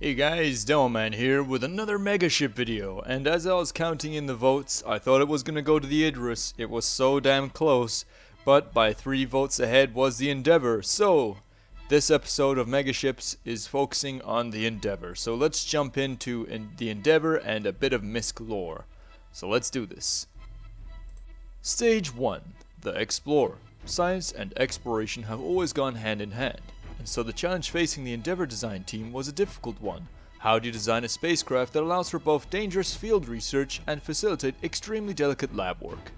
Hey guys, Demoman here with another mega ship video, and as I was counting in the votes, I thought it was gonna go to the Idris. It was so damn close, but by 3 votes ahead was the Endeavor. So, this episode of Mega Ships is focusing on the Endeavor. So let's jump into the Endeavor and a bit of Misc lore. So let's do this. Stage 1. The Explorer. Science and exploration have always gone hand in hand. And so the challenge facing the Endeavor design team was a difficult one. How do you design a spacecraft that allows for both dangerous field research and facilitate extremely delicate lab work?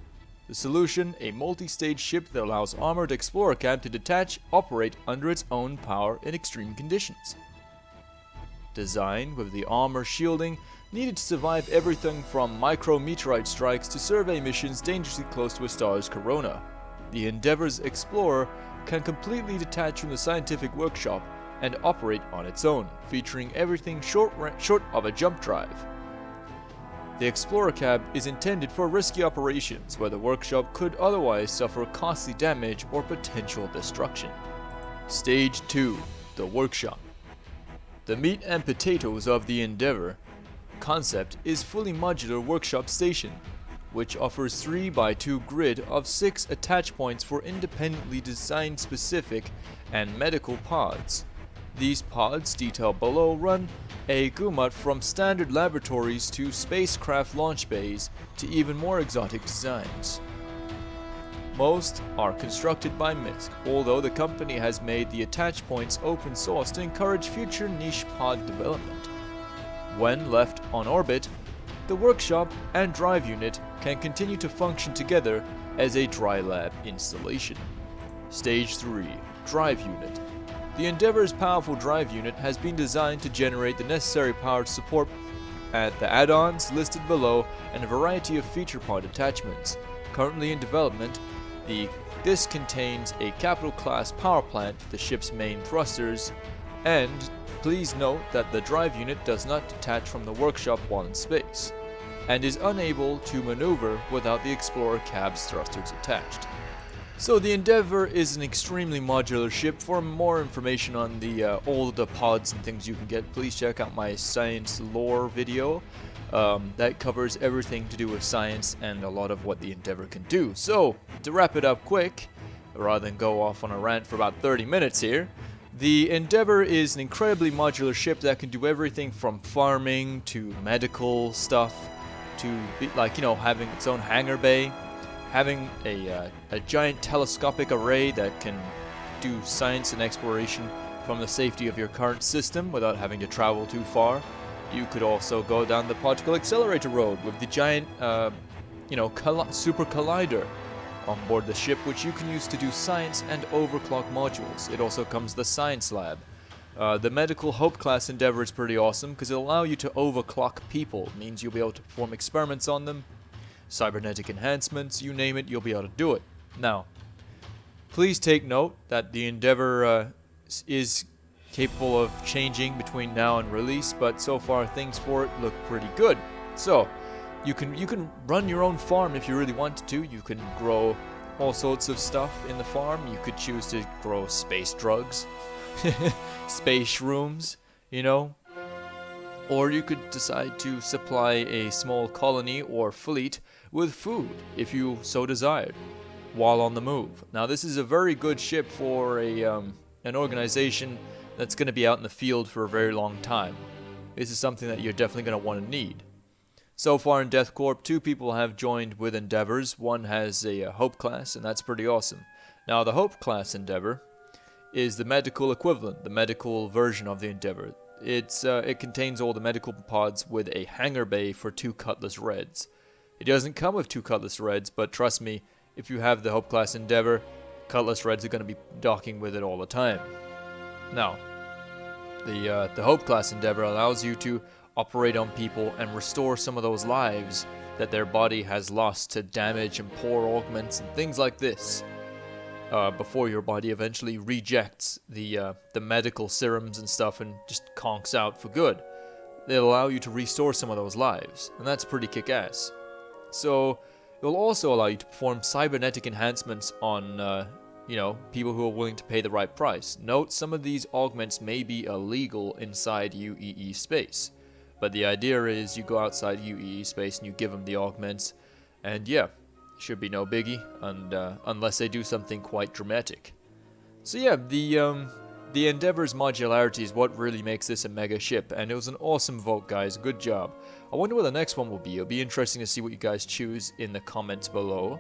The solution, a multi-stage ship that allows armored explorer cab to detach, operate under its own power in extreme conditions. Design, with the armor shielding, needed to survive everything from micrometeorite strikes to survey missions dangerously close to a star's corona. The Endeavor's Explorer can completely detach from the scientific workshop and operate on its own, featuring everything short of a jump drive. The Explorer cab is intended for risky operations where the workshop could otherwise suffer costly damage or potential destruction. Stage 2. The Workshop. The meat and potatoes of the Endeavor concept is fully modular workshop station, which offers 3x2 grid of 6 attach points for independently designed specific and medical pods. These pods, detailed below, run a gamut from standard laboratories to spacecraft launch bays to even more exotic designs. Most are constructed by Misc, although the company has made the attach points open source to encourage future niche pod development. When left on orbit, the workshop and drive unit can continue to function together as a dry lab installation. Stage 3. Drive Unit. The Endeavor's powerful drive unit has been designed to generate the necessary power to support the add-ons listed below and a variety of feature pod attachments. Currently in development, this contains a capital class power plant for the ship's main thrusters, and please note that the drive unit does not detach from the workshop while in space, and is unable to maneuver without the Explorer cab's thrusters attached. So the Endeavor is an extremely modular ship. For more information on all the pods and things you can get, please check out my science lore video. That covers everything to do with science and a lot of what the Endeavor can do. So, to wrap it up quick, rather than go off on a rant for about 30 minutes here, the Endeavor is an incredibly modular ship that can do everything from farming to medical stuff to having its own hangar bay, having a giant telescopic array that can do science and exploration from the safety of your current system without having to travel too far. You could also go down the particle accelerator road with the giant super collider on board the ship, which you can use to do science and overclock modules. It also comes the science lab. The medical Hope class Endeavor is pretty awesome because it'll allow you to overclock people. It means you'll be able to perform experiments on them, cybernetic enhancements, you name it, you'll be able to do it. Now, please take note that the Endeavor is capable of changing between now and release, but so far things for it look pretty good. So, you can run your own farm if you really wanted to. You can grow all sorts of stuff in the farm. You could choose to grow space drugs, space shrooms, or you could decide to supply a small colony or fleet with food if you so desired while on the move. Now, this is a very good ship for an organization that's going to be out in the field for a very long time. This is something that you're definitely going to want to need. So far in Death Corp, 2 people have joined with Endeavors. One has a Hope class, and that's pretty awesome. Now, the Hope class Endeavor is the medical equivalent, the medical version of the Endeavor. It contains all the medical pods with a hangar bay for 2 Cutlass Reds. It doesn't come with 2 Cutlass Reds, but trust me, if you have the Hope class Endeavor, Cutlass Reds are going to be docking with it all the time. Now, the Hope class Endeavor allows you to operate on people and restore some of those lives that their body has lost to damage and poor augments and things like this, before your body eventually rejects the medical serums and stuff and just conks out for good. They'll allow you to restore some of those lives, and that's pretty kick-ass. So, it will also allow you to perform cybernetic enhancements on people who are willing to pay the right price. Note, some of these augments may be illegal inside UEE space, but the idea is you go outside UEE space and you give them the augments, and yeah, should be no biggie, and unless they do something quite dramatic. So yeah, the Endeavor's modularity is what really makes this a mega ship, and it was an awesome vote, guys. Good job. I wonder what the next one will be. It'll be interesting to see what you guys choose in the comments below.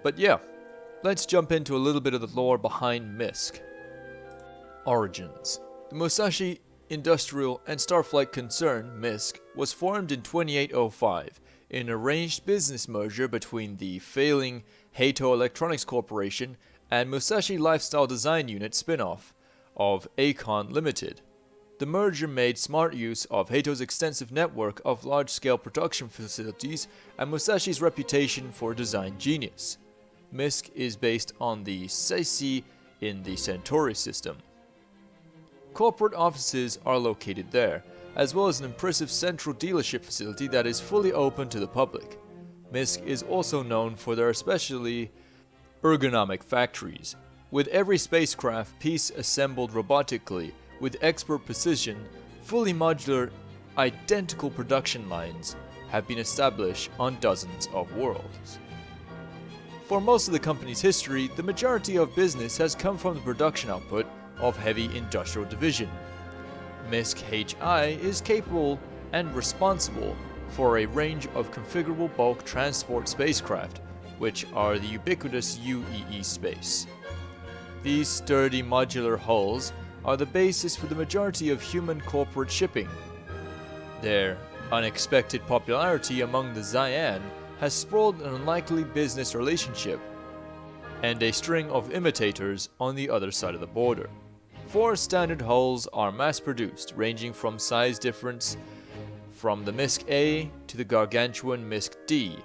But yeah, let's jump into a little bit of the lore behind Misc. Origins. The Musashi Industrial and Starflight concern, Misc, was formed in 2805 in an arranged business merger between the failing Heito Electronics Corporation and Musashi Lifestyle Design Unit spin-off of Acon Limited. The merger made smart use of Heito's extensive network of large-scale production facilities and Musashi's reputation for design genius. Misc is based on the Seisei in the Centauri system. Corporate offices are located there, as well as an impressive central dealership facility that is fully open to the public. Misc is also known for their especially ergonomic factories, with every spacecraft piece assembled robotically with expert precision. Fully modular, identical production lines have been established on dozens of worlds. For most of the company's history, the majority of business has come from the production output of heavy industrial division. Misc HI is capable and responsible for a range of configurable bulk transport spacecraft, which are the ubiquitous UEE space. These sturdy modular hulls are the basis for the majority of human corporate shipping. Their unexpected popularity among the Xi'an has sprawled an unlikely business relationship and a string of imitators on the other side of the border. 4 standard hulls are mass-produced, ranging from size difference from the Misc A to the gargantuan Misc D.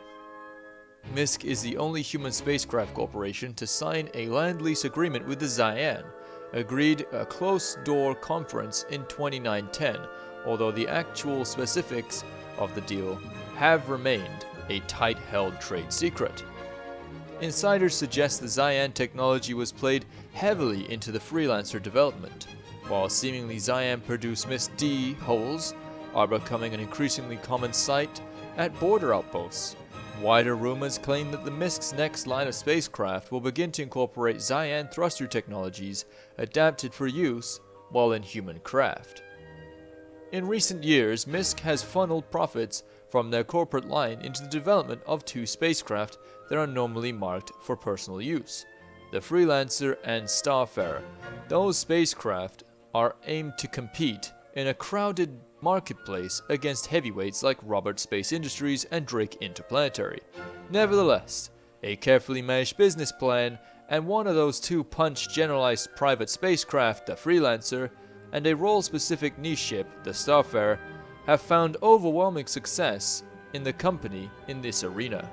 Misc is the only human spacecraft corporation to sign a land lease agreement with the Xi'an, agreed a closed-door conference in 2910, although the actual specifics of the deal have remained a tight-held trade secret. Insiders suggest the Xi'an technology was played heavily into the freelancer development, while seemingly Xi'an-produced Misc D hulls are becoming an increasingly common sight at border outposts. Wider rumors claim that the Misc's next line of spacecraft will begin to incorporate Xi'an thruster technologies adapted for use while in human craft. In recent years, Misc has funneled profits from their corporate line into the development of 2 spacecraft that are normally marked for personal use, the Freelancer and Starfarer. Those spacecraft are aimed to compete in a crowded marketplace against heavyweights like Robert Space Industries and Drake Interplanetary. Nevertheless, a carefully managed business plan and one of those 2 punch generalized private spacecraft, the Freelancer, and a role-specific niche ship, the Starfarer, have found overwhelming success in the company in this arena.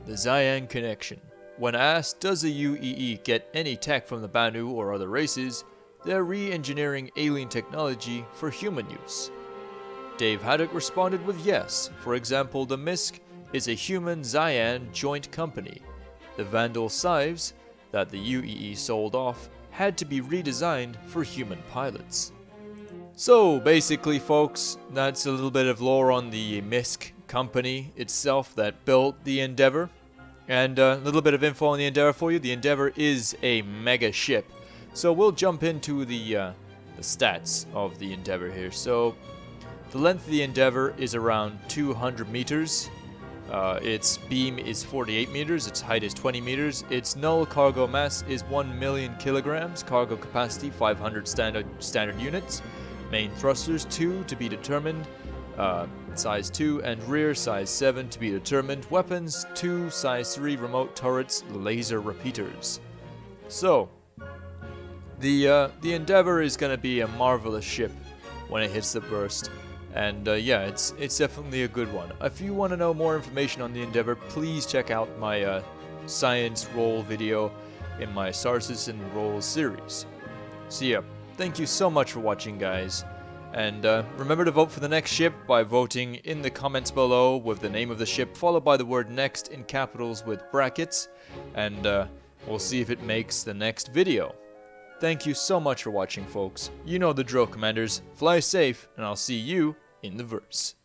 The Xi'an connection. When asked, does the UEE get any tech from the Banu or other races, they're re-engineering alien technology for human use. Dave Haddock responded with yes. For example, the Misc is a human Xi'an joint company. The Vandal Scythes that the UEE sold off had to be redesigned for human pilots. So basically, folks, that's a little bit of lore on the Misc company itself that built the Endeavor. And a little bit of info on the Endeavor for you. The Endeavor is a mega ship. So we'll jump into the stats of the Endeavor here. So the length of the Endeavor is around 200 meters. Its beam is 48 meters. Its height is 20 meters. Its null cargo mass is 1 million kilograms. Cargo capacity 500 standard units. Main thrusters 2 to be determined. Size 2 and rear size 7 to be determined. Weapons 2 size 3 remote turrets, laser repeaters. So the Endeavor is going to be a marvelous ship when it hits the burst. And yeah, it's definitely a good one. If you want to know more information on the Endeavor, please check out my science roll video in my Sources and Rolls series. So yeah, thank you so much for watching, guys. And remember to vote for the next ship by voting in the comments below with the name of the ship followed by the word next in capitals with brackets. And We'll see if it makes the next video. Thank you so much for watching, folks. You know the drill, Commanders. Fly safe, and I'll see you in the verse.